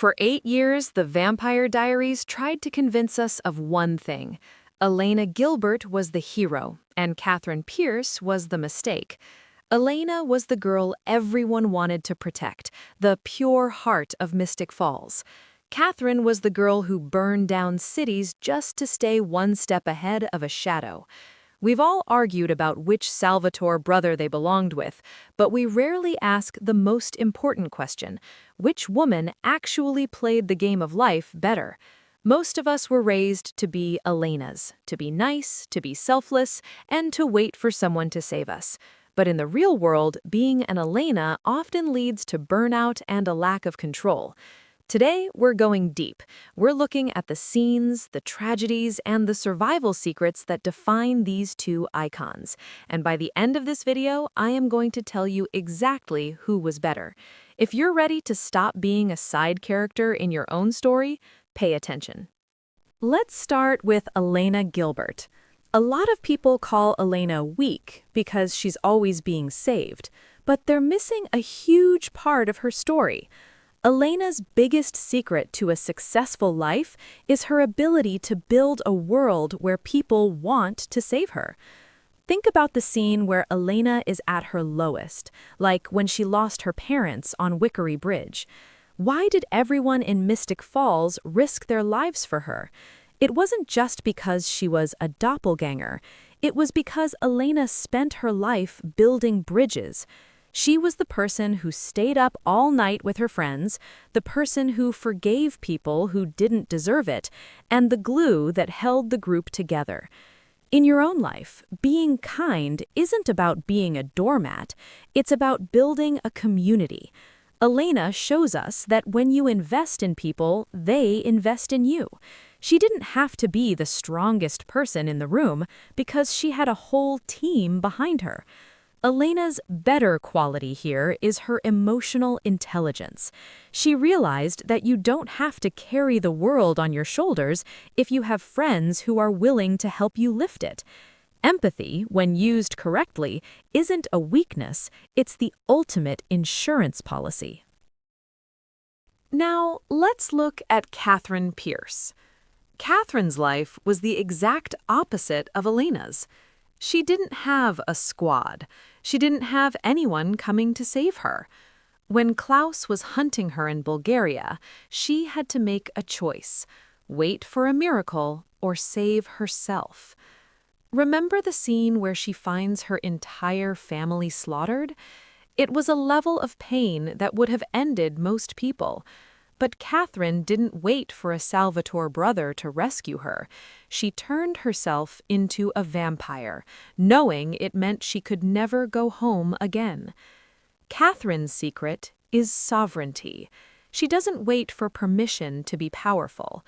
For 8 years, the Vampire Diaries tried to convince us of one thing. Elena Gilbert was the hero, and Katherine Pierce was the mistake. Elena was the girl everyone wanted to protect, the pure heart of Mystic Falls. Katherine was the girl who burned down cities just to stay one step ahead of a shadow. We've all argued about which Salvatore brother they belonged with, but we rarely ask the most important question: which woman actually played the game of life better? Most of us were raised to be Elenas, to be nice, to be selfless, and to wait for someone to save us. But in the real world, being an Elena often leads to burnout and a lack of control. Today, we're going deep. We're looking at the scenes, the tragedies, and the survival secrets that define these two icons. And by the end of this video, I am going to tell you exactly who was better. If you're ready to stop being a side character in your own story, pay attention. Let's start with Elena Gilbert. A lot of people call Elena weak because she's always being saved, but they're missing a huge part of her story. Elena's biggest secret to a successful life is her ability to build a world where people want to save her. Think about the scene where Elena is at her lowest, like when she lost her parents on Wickery Bridge. Why did everyone in Mystic Falls risk their lives for her? It wasn't just because she was a doppelganger. It was because Elena spent her life building bridges. She was the person who stayed up all night with her friends, the person who forgave people who didn't deserve it, and the glue that held the group together. In your own life, being kind isn't about being a doormat, it's about building a community. Elena shows us that when you invest in people, they invest in you. She didn't have to be the strongest person in the room because she had a whole team behind her. Elena's better quality here is her emotional intelligence. She realized that you don't have to carry the world on your shoulders if you have friends who are willing to help you lift it. Empathy, when used correctly, isn't a weakness, it's the ultimate insurance policy. Now, let's look at Katherine Pierce. Katherine's life was the exact opposite of Elena's. She didn't have a squad. She didn't have anyone coming to save her. When Klaus was hunting her in Bulgaria, she had to make a choice: wait for a miracle or save herself. Remember the scene where she finds her entire family slaughtered? It was a level of pain that would have ended most people. But Katherine didn't wait for a Salvatore brother to rescue her. She turned herself into a vampire, knowing it meant she could never go home again. Katherine's secret is sovereignty. She doesn't wait for permission to be powerful.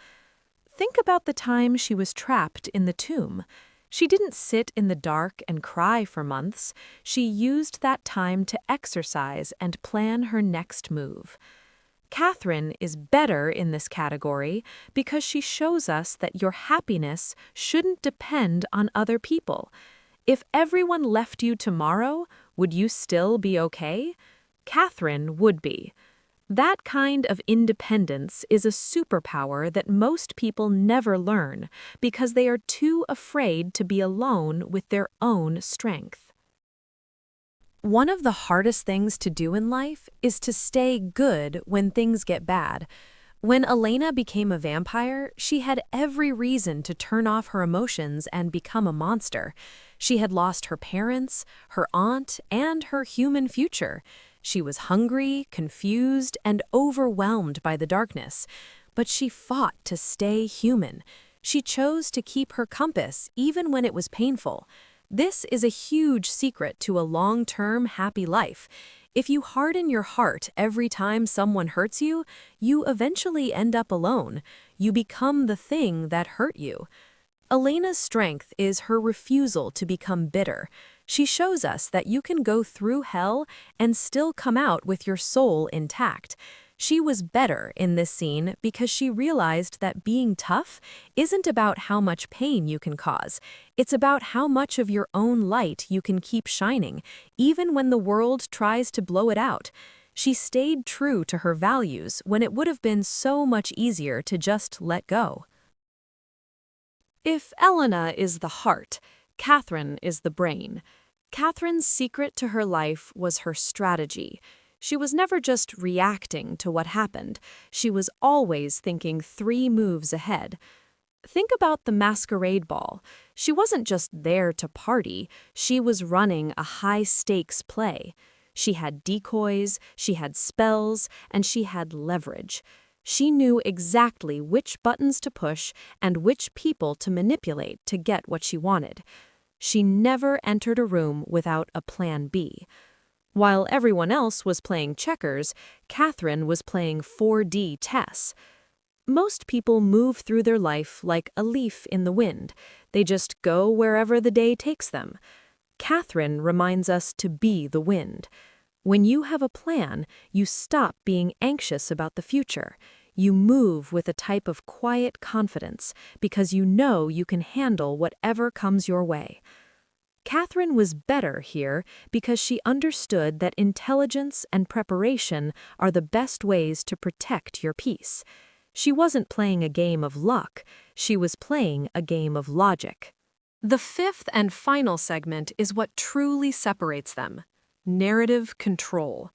Think about the time she was trapped in the tomb. She didn't sit in the dark and cry for months. She used that time to exercise and plan her next move. Katherine is better in this category because she shows us that your happiness shouldn't depend on other people. If everyone left you tomorrow, would you still be okay? Katherine would be. That kind of independence is a superpower that most people never learn because they are too afraid to be alone with their own strength. One of the hardest things to do in life is to stay good when things get bad. When Elena became a vampire, she had every reason to turn off her emotions and become a monster. She had lost her parents, her aunt, and her human future. She was hungry, confused, and overwhelmed by the darkness. But she fought to stay human. She chose to keep her compass even when it was painful. This is a huge secret to a long-term happy life. If you harden your heart every time someone hurts you, you eventually end up alone. You become the thing that hurt you. Elena's strength is her refusal to become bitter. She shows us that you can go through hell and still come out with your soul intact. She was better in this scene because she realized that being tough isn't about how much pain you can cause. It's about how much of your own light you can keep shining, even when the world tries to blow it out. She stayed true to her values when it would have been so much easier to just let go. If Elena is the heart, Katherine is the brain. Katherine's secret to her life was her strategy. She was never just reacting to what happened. She was always thinking 3 moves ahead. Think about the masquerade ball. She wasn't just there to party, she was running a high-stakes play. She had decoys, she had spells, and she had leverage. She knew exactly which buttons to push and which people to manipulate to get what she wanted. She never entered a room without a plan B. While everyone else was playing checkers, Katherine was playing 4D chess. Most people move through their life like a leaf in the wind. They just go wherever the day takes them. Katherine reminds us to be the wind. When you have a plan, you stop being anxious about the future. You move with a type of quiet confidence because you know you can handle whatever comes your way. Katherine was better here because she understood that intelligence and preparation are the best ways to protect your peace. She wasn't playing a game of luck, she was playing a game of logic. The 5th and final segment is what truly separates them: narrative control.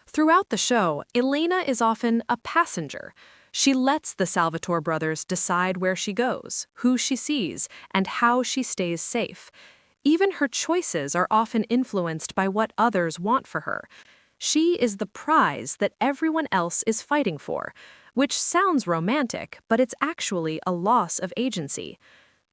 Throughout the show, Elena is often a passenger. She lets the Salvatore brothers decide where she goes, who she sees, and how she stays safe. Even her choices are often influenced by what others want for her. She is the prize that everyone else is fighting for, which sounds romantic, but it's actually a loss of agency.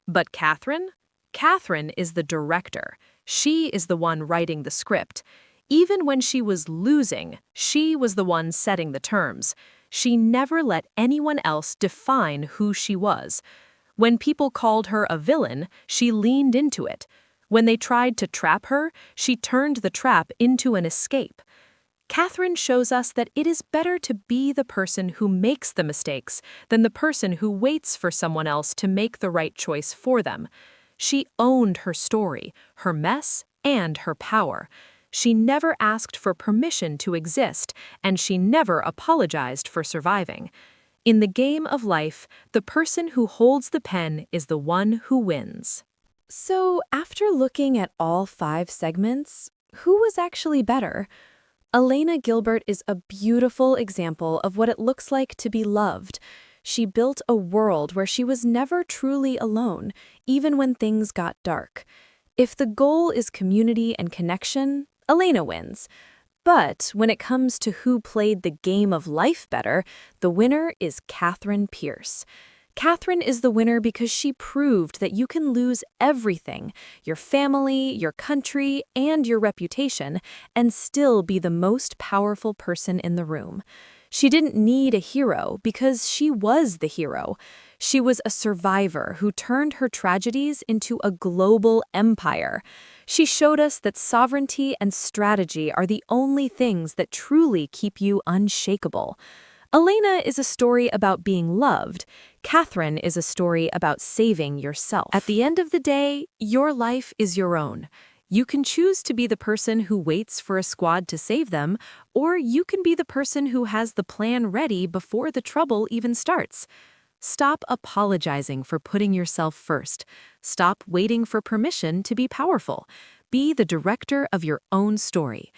But Katherine? Katherine is the director. She is the one writing the script. Even when she was losing, she was the one setting the terms. She never let anyone else define who she was. When people called her a villain, she leaned into it. When they tried to trap her, she turned the trap into an escape. Katherine shows us that it is better to be the person who makes the mistakes than the person who waits for someone else to make the right choice for them. She owned her story, her mess, and her power. She never asked for permission to exist, and she never apologized for surviving. In the game of life, the person who holds the pen is the one who wins. So, after looking at all 5 segments, who was actually better? Elena Gilbert is a beautiful example of what it looks like to be loved. She built a world where she was never truly alone, even when things got dark. If the goal is community and connection, Elena wins. But when it comes to who played the game of life better, the winner is Katherine Pierce. Katherine is the winner because she proved that you can lose everything, your family, your country, and your reputation, and still be the most powerful person in the room. She didn't need a hero because she was the hero. She was a survivor who turned her tragedies into a global empire. She showed us that sovereignty and strategy are the only things that truly keep you unshakable. Elena is a story about being loved. Katherine is a story about saving yourself. At the end of the day, your life is your own. You can choose to be the person who waits for a squad to save them, or you can be the person who has the plan ready before the trouble even starts. Stop apologizing for putting yourself first. Stop waiting for permission to be powerful. Be the director of your own story.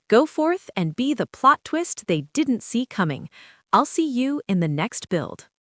Go forth and be the plot twist they didn't see coming. I'll see you in the next build.